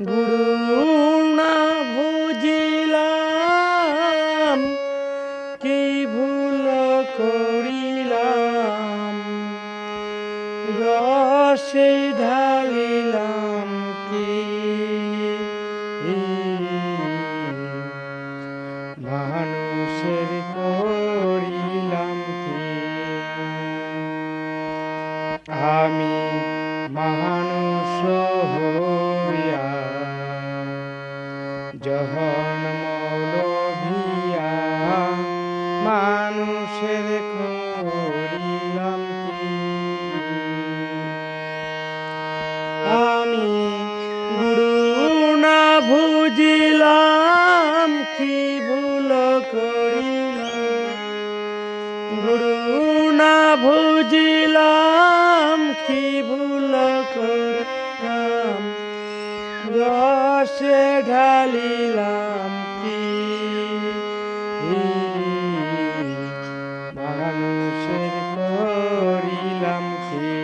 গুরু না বুঝিলাম কি ভুল করিলাম, রসে ঢালিলাম কি মানুষের করিলাম কি। আমি মানুষ হইয়া জন্ম লভিয়া মানুষের করিলাম কি। আমি গুরু না বুঝিলাম কি ভুল করিলাম, গুরু না বুঝিলাম কি ভুল করিলাম, রসে ঢালিলাম কি মানুষের করিলাম কি।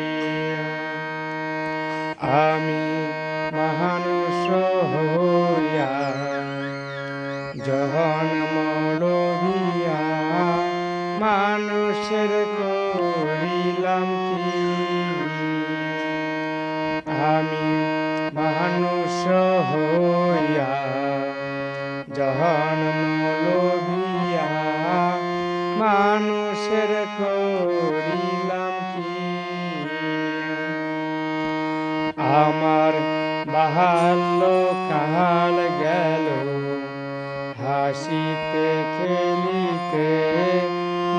আমি মানুষ হইয়া জন্ম লভিয়া মানুষের করিলাম কি। আমি মানুষ হইয়া জন্ম লভিয়া মানুষের করিলাম কি। আমার বাল্য কাল গেল হাসিতে খেলিতে,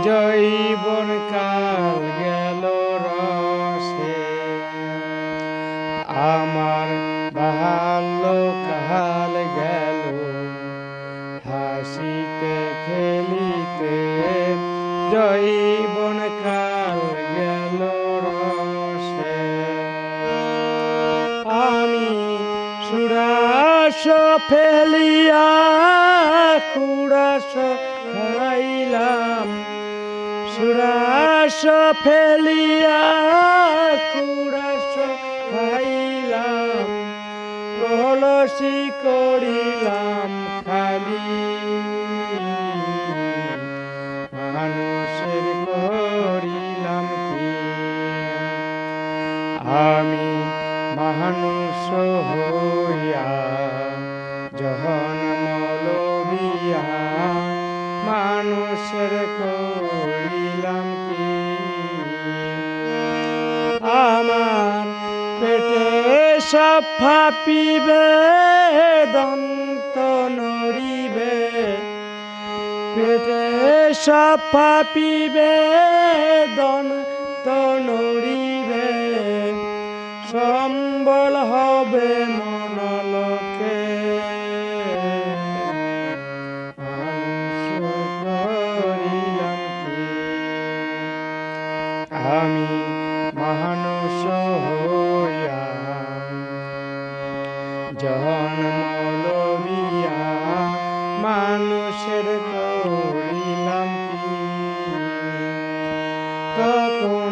যৌবন কাল গেল রসে। আমার বাল্য কাল গেল হাসিতে খেলিতে, যৌবন কাল গেল রসে। আমি সুরাস ফেলিয়া কুড়াস খাইলাম, সুরাস ফেলিয়া কুড়াস খাইলাম, কলসি করিলাম খালি মানুষের করিলাম কি। আমি মানুষ হইয়া জন্ম লভিয়া মানুষের করিলাম কি। আমার পেটে সব ফাঁপিবে দন্ত নড়িবে, পেটে সব ফাঁপিবে দন্ত নড়িবে, সম্বল হবে মনলোকে মানুষ করিলাম কি। আমি মানুষ হইয়া জন্ম লভিয়া মানুষের করিলাম কি। তখন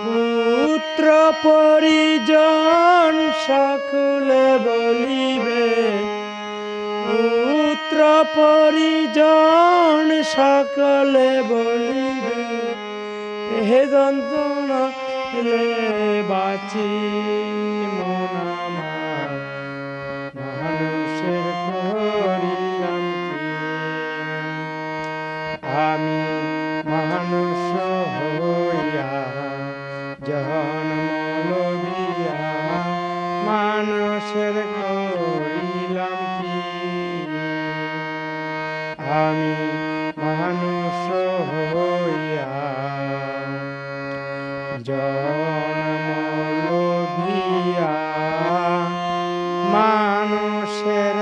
পুত্র পরিজন সকলে বলিবে, পুত্র পরিজন সকলে বলিবে, হে যন্ত্রণা বাঁচি মন আমার মানুষের করিলাম কি। আমি মানুষ হইয়া জন্ম লভিয়া মানুষের করিলাম কি। আমি মানুষ হইয়া জন্ম লভিয়া মানুষের